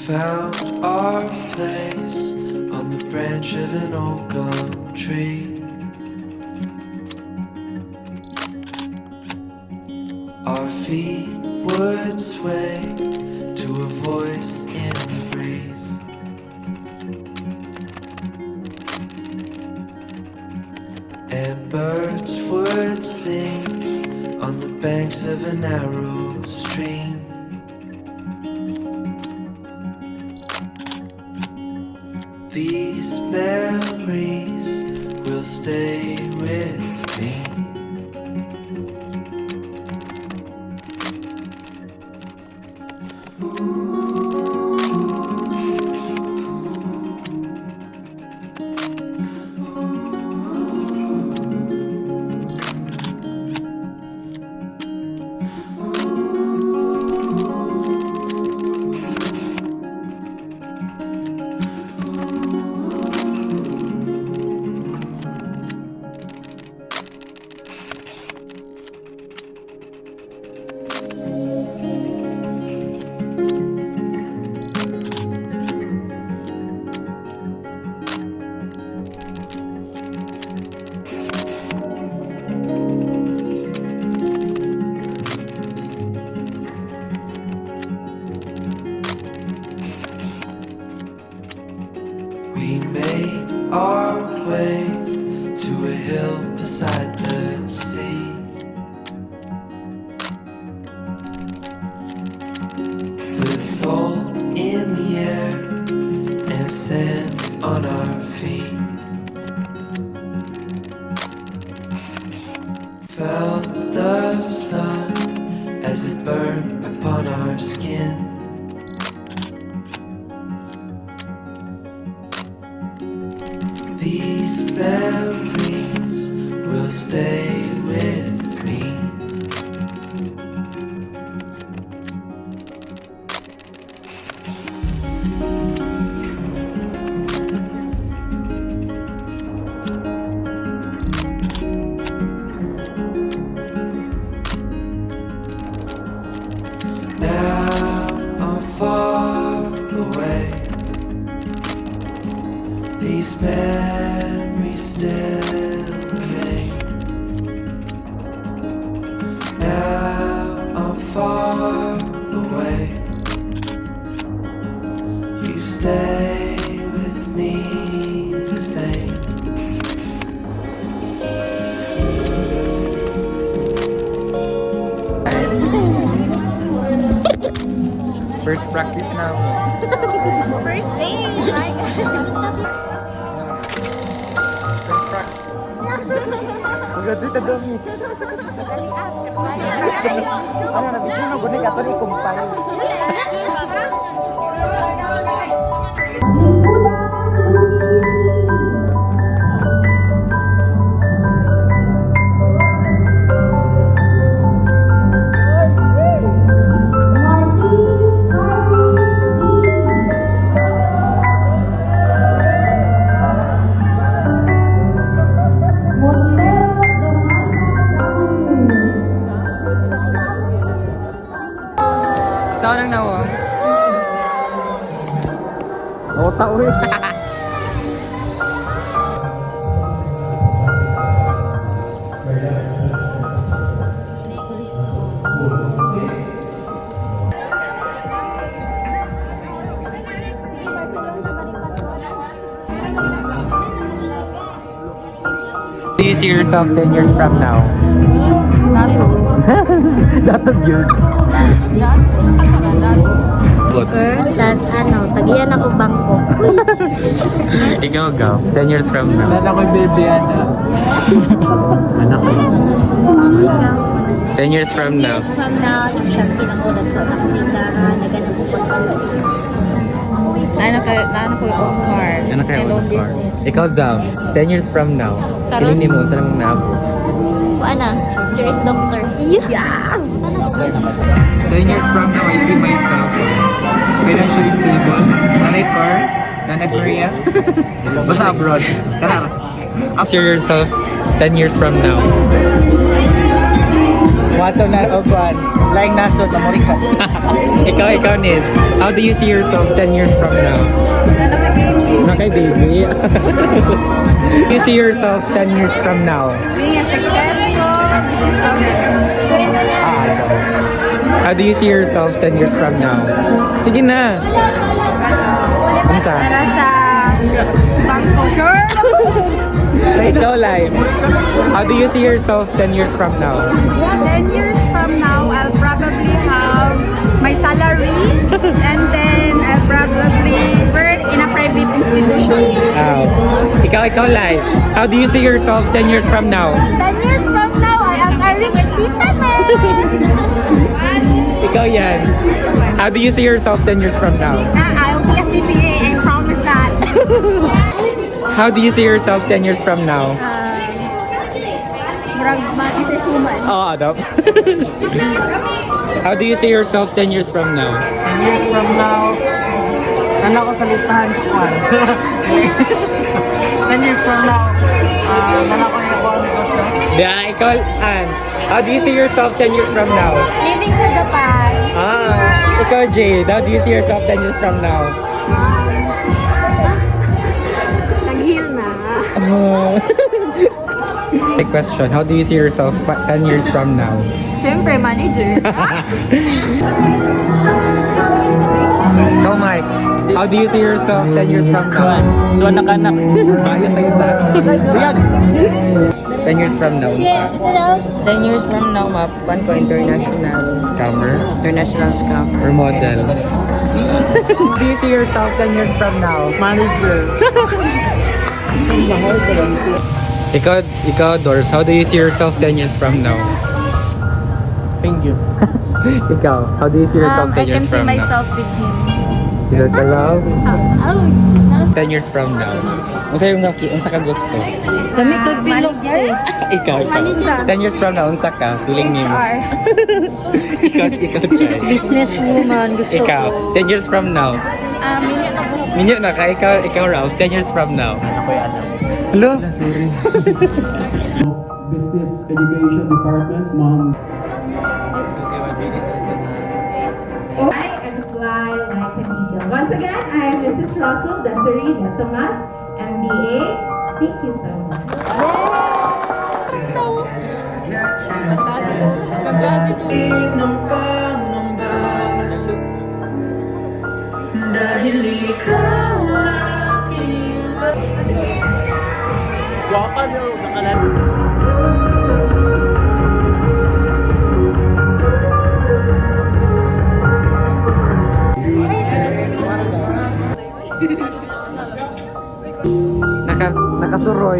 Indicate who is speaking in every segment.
Speaker 1: found our place on the branch of an old gum tree. Our feet would sway to a voice in the breeze. And birds would sing on the banks of a narrow stream. These memories will stay with me. We made our way to a hill beside the sea. With salt in the air and sand on our feet. Felt the sun as it burned upon our skin. These memories will stay with me. Now I'm far away. These memories still remain. Now I'm far away. You stay with me the same.
Speaker 2: First practice now.
Speaker 3: First day!
Speaker 2: First practice. Magdadita dami. Ano na bigyan ng gunig ato ni kumpay. Saan ang nawa? Oo, tao eh. Do you see yourself 10 years from now?
Speaker 3: Dato.
Speaker 2: Dato yun.
Speaker 3: Tas tagiyan ako bangko.
Speaker 2: Ikaw, Gaw. 10 years from now.
Speaker 4: Anak ko, baby, anak. Anak ko.
Speaker 2: 10 years from now.
Speaker 3: From now, siya pinangulat ko ng tindahan, nagano ko customer. Nana ko yung own car.
Speaker 2: Ano kayo?
Speaker 3: And own
Speaker 2: car?
Speaker 3: business.
Speaker 2: Ikaw, Zav. 10 years from now.
Speaker 3: Karon?
Speaker 2: Kilini mo, saan mong naabo?
Speaker 3: Ana, tourist doctor. Yeah!
Speaker 4: 10 years from now, I see myself financially stable, nanay car, nanay Korea, basta abroad. Tara.
Speaker 2: See yourself 10 years from now.
Speaker 5: Wato na ogwan. Laing nasod na morikat.
Speaker 2: ikaw, Nid. How do you see yourself 10 years from now? Na kay baby. Do you see yourself 10 years from now?
Speaker 3: Being a successful business owner.
Speaker 2: No. How do you see yourself 10 years from now? Sige na.
Speaker 3: Para sa bangko.
Speaker 2: Ikaw, Live. How do you see yourself 10 years from now?
Speaker 3: 10 years from now, I'll probably have my salary and then I'll probably work in a private institution.
Speaker 2: Wow. Ikaw, Live. How do you see yourself 10 years from now?
Speaker 3: 10 years from now, I am a rich tita man.
Speaker 2: Ikaw yan. How do you see yourself 10 years from now?
Speaker 3: I'll be a CPA, I promise that.
Speaker 2: How do you see yourself 10 years from now?
Speaker 3: Murag mag-isisuman.
Speaker 2: Oh, Adam. How do you see yourself 10 years from now?
Speaker 5: 10 years from now, nana ko sa listahan si Juan. 10 years from now, nana ko yung ako ang negosyo.
Speaker 2: Ikaw, Ann. How do you see yourself 10 years from now?
Speaker 3: Living sa Japan.
Speaker 2: Ikaw, Jade. How do you see yourself 10 years from now?
Speaker 3: Nag-heal na.
Speaker 2: The question, how do you see yourself 10 years from now?
Speaker 3: Siyempre, manager.
Speaker 2: Ikaw, Mike. How do you see yourself 10 years from now?
Speaker 5: Doon na kanap.
Speaker 2: Ayun tayo sa... Buyag! 10 years from now.
Speaker 6: 10 years from now, mapukan ko international
Speaker 2: Scammer
Speaker 6: international scam.
Speaker 2: or model? How do you see yourself 10 years from now?
Speaker 5: Manager.
Speaker 2: Ikaw, Doris, how do you see yourself 10 years from now?
Speaker 5: Thank you.
Speaker 2: Ikaw, how do you see yourself 10
Speaker 3: I
Speaker 2: years
Speaker 3: can see
Speaker 2: from now?
Speaker 3: myself with him.
Speaker 2: Is that love?
Speaker 3: Oh,
Speaker 2: 10 years from now. Unsa yung unsa ka gusto?
Speaker 3: kami manager.
Speaker 2: Ikaw. 10 years from now, unsa ka? Feeling nimo. ikaw, Chay.
Speaker 3: Businesswoman gusto
Speaker 2: Ikaw, 10 years from now.
Speaker 3: Minyo na buhok.
Speaker 2: Minyo na ka, ikaw Ralph, 10 years from now.
Speaker 5: Ako yung anak.
Speaker 2: Hello?
Speaker 7: Business Education Department, Ma'am.
Speaker 8: I am fly like an eagle. Once again, I am Mrs. Russell Desiree Detomas, MBA. Thank you so much.
Speaker 1: ng pangamba dahil ikaw aking
Speaker 5: Wakan yun. Nakalan.
Speaker 2: Nakasuroy.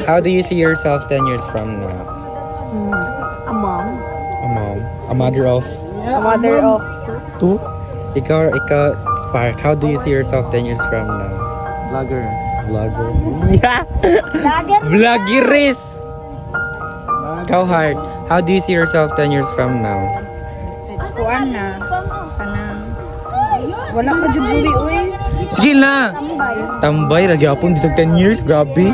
Speaker 2: How do you see yourself 10 years from now?
Speaker 3: A mom.
Speaker 2: A mom. A mother of
Speaker 3: A mother of
Speaker 2: two? Ikaw, Spark, how do you see yourself 10 years from now?
Speaker 5: Vlogger.
Speaker 2: Vlogger. Yeah! Vloggeris! Ikaw, Heart, how do you see yourself 10 years from now?
Speaker 3: kuan na. Kanang wala pa jud buwi oy.
Speaker 2: Sige na! Tambay, nagyapon, bisag 10 years, grabe.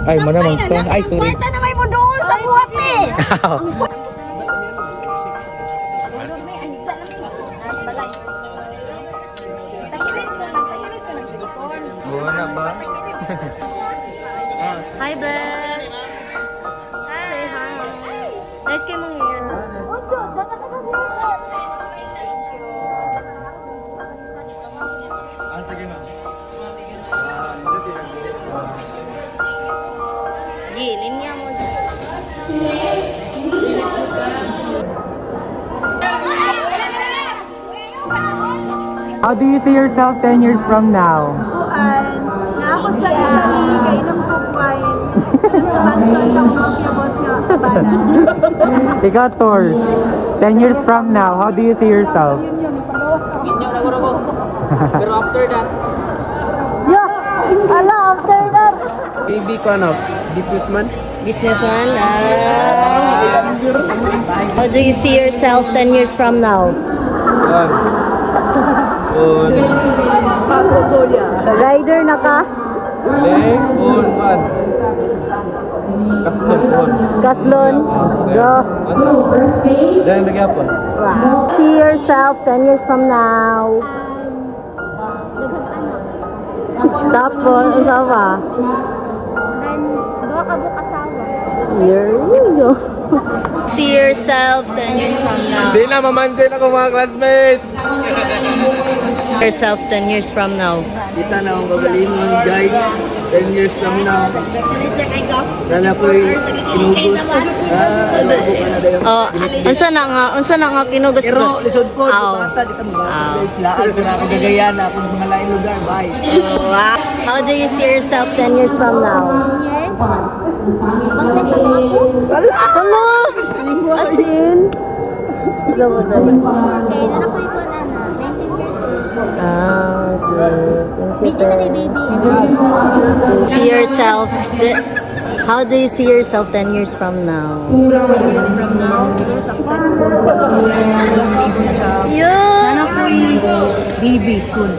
Speaker 2: Ay, manamang to. Ay, sorry.
Speaker 3: na may modul sa buhat ni.
Speaker 9: Hi, Bless! Say hi! Nice kayo mong hair. Sige, linya mo.
Speaker 2: How do you see yourself 10 years from now?
Speaker 3: Na ako sa Italy, kay nagpapwain. Sa mansion sa mafia boss nga kabanan.
Speaker 2: Ikaw, Tor. 10 years from now, how do you see yourself?
Speaker 5: Inyo na guro ko. Pero after that,
Speaker 3: Ala, after that.
Speaker 5: baby ko ano, businessman.
Speaker 9: Businessman? How do you see yourself 10 years from now?
Speaker 3: Rider na ka? Kaslon? Go. See yourself 10 years from now. Tapos, usawa. Doa ka buka asawa. Here you go.
Speaker 9: See yourself 10 years from now.
Speaker 5: Sila, mamansin ako mga classmates.
Speaker 9: Yourself 10 years from now.
Speaker 5: Kita na akong kagalingon, guys. 10 years from now. Dala ko'y kinubos. Buka na dayo.
Speaker 9: Oh, unsa na nga kinugos ko?
Speaker 5: Pero, lisod ko,
Speaker 9: Aw.
Speaker 5: bata, di ka
Speaker 9: Aw.
Speaker 5: mabata, guys. Laan ko na ako gagayan na akong mga lain lugar. Bye.
Speaker 9: Oh, wow. How do you see yourself 10 years from now?
Speaker 3: Wala!
Speaker 9: As in? Daw dali.
Speaker 3: Okay, nanakoy ko na na. 19 years old.
Speaker 9: Okay.
Speaker 3: Baby na baby.
Speaker 9: See yourself. How do you see yourself 10 years from now?
Speaker 3: From now, siguro successful.
Speaker 9: Yeah.
Speaker 3: Nanakoy baby soon.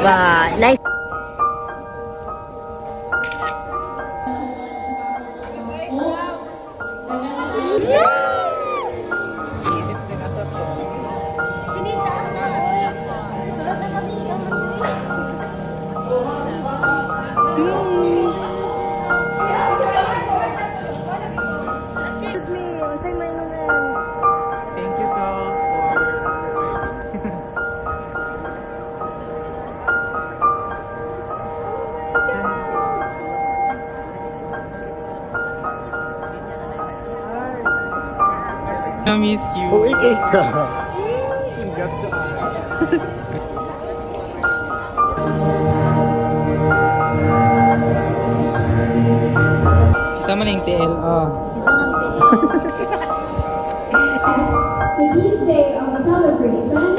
Speaker 9: Wow. Nice.
Speaker 4: Thank you, Sol, for surviving. I miss you. Oh,
Speaker 2: Sama na yung TL. Oh.
Speaker 8: Today's day of celebration